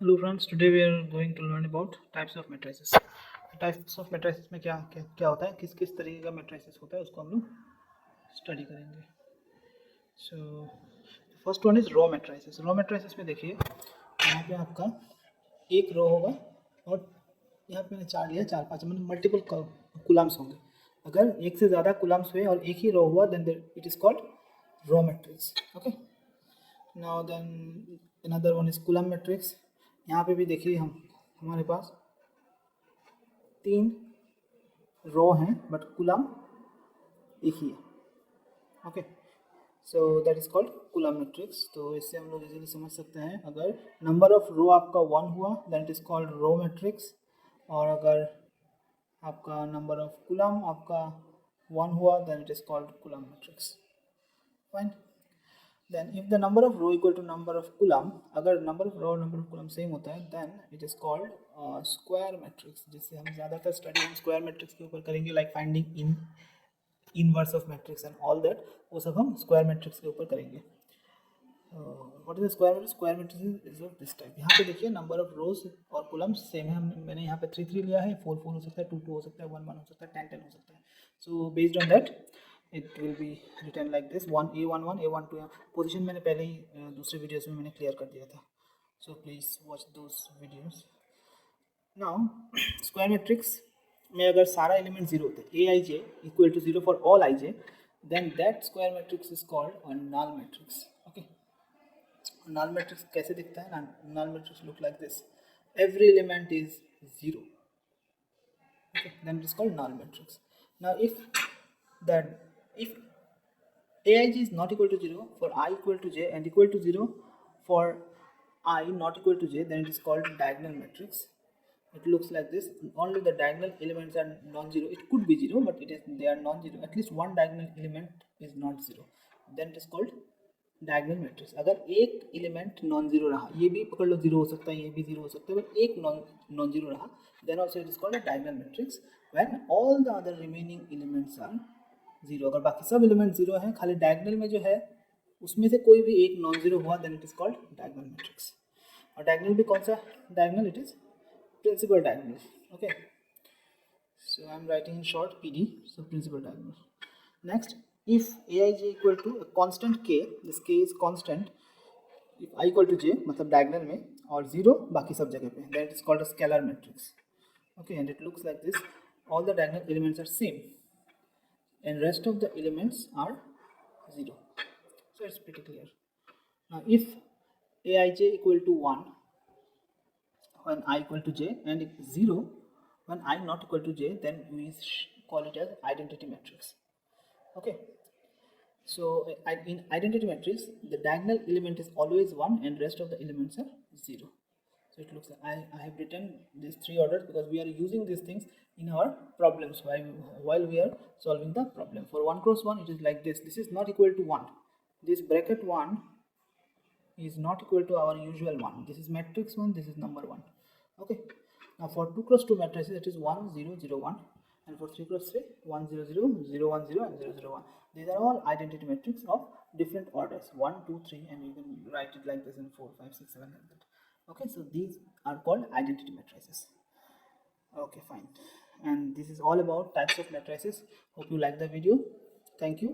Hello friends, today we are going to learn about types of matrices. Types of matrices में क्या क्या क्या होता है, किस किस तरीके का matrices होता है, उसको हम लोग स्टडी करेंगे. So first one is row matrices. Row matrices में देखिए यहाँ पे आपका एक रो होगा और यहाँ पे मैंने चार लिया, चार पाँच मतलब मल्टीपल कुलम्स होंगे. अगर एक से ज़्यादा कुलम्स हुए और एक ही रो हुआ then it is called row matrix. Okay, now then another one is column matrix. यहाँ पे भी देखिए हमारे पास तीन रो हैं बट कुलम एक ही है. Okay, so that is called column matrix. तो इससे हम लोग इजीली समझ सकते हैं, अगर नंबर ऑफ रो आपका वन हुआ then it is called row matrix, और अगर आपका नंबर ऑफ कुलम आपका वन हुआ then it is called column matrix. Fine. Then if the number of row equal to number of column, अगर number of row और number of column same होता है then it is called square matrix. जिससे हम ज़्यादातर study हम square matrix के ऊपर करेंगे, like finding inverse of matrix and all that, वो सब हम स्क्वायर मैट्रिक्स के ऊपर करेंगे. What is square matrix? Square matrix is of this type. यहाँ पे देखिए नंबर ऑफ रोज और कॉलम्स सेम है. मैंने यहाँ पे 3 3 लिया है, 4 4 हो सकता है, 2 2 हो सकता है, 1 1 हो सकता है, 10 10 हो सकता है. So based on that it will be written like this: 1 a11 a12. Position मैंने पहले ही दूसरे वीडियोस में मैंने क्लियर कर दिया था, so please watch those videos. Now square matrix में अगर सारा एलिमेंट जीरो होते हैं, a i j equal to zero for all i j, then that square matrix is called a null matrix. Okay, null matrix कैसे दिखता है? Null matrix look like this: every element is zero. Okay, then it is called null matrix. Now if aij is not equal to 0 for I equal to j and equal to 0 for I not equal to j, then it is called diagonal matrix. It looks like this: only the diagonal elements are non-zero. It could be 0 but they are non-zero. At least one diagonal element is not 0, then it is called diagonal matrix. अगर एक element non zero रहा, ये भी पकड़ लो zero हो सकता है, ये भी जीरो हो सकता है, बट एक नॉन जीरो रहा, then also it is called a diagonal matrix when all the other remaining elements are zero. अगर बाकी सब एलिमेंट जीरो हैं, खाली डायगोनल में जो है उसमें से कोई भी एक नॉन जीरो हुआ, then it is called diagonal matrix. और डायगोनल भी कौन सा diagonal? It is principal diagonal. Okay, so I am writing in short PD, so principal diagonal. Next, if aij equal to a constant k, this k is constant, if I equal to j मतलब diagonal में, और 0 बाकी सब जगह पे, then it is called a scalar matrix. Okay, and it looks like this: all the diagonal elements are same and rest of the elements are 0. So it's pretty clear. Now if aij equal to 1 when I equal to j and 0 when I not equal to j, then we call it as identity matrix. Okay, so in identity matrix the diagonal element is always 1 and rest of the elements are 0. So it looks like I have written these three orders because we are using these things in our problems while we are solving the problem. For 1 cross 1 it is like this: this is not equal to 1, this bracket 1 is not equal to our usual 1, this is matrix 1, this is number 1. Okay, now for 2 cross 2 matrices it is 1 0 0 1, and for 3 cross 3 1 0 0 0 1 0 and 0 0 1. These are all identity matrix of different orders, 1 2 3, and you can write it like this in 4 5 6 7 like that. Okay, so these are called identity matrices. Okay, fine, and this is all about types of matrices. Hope you like the video. Thank you.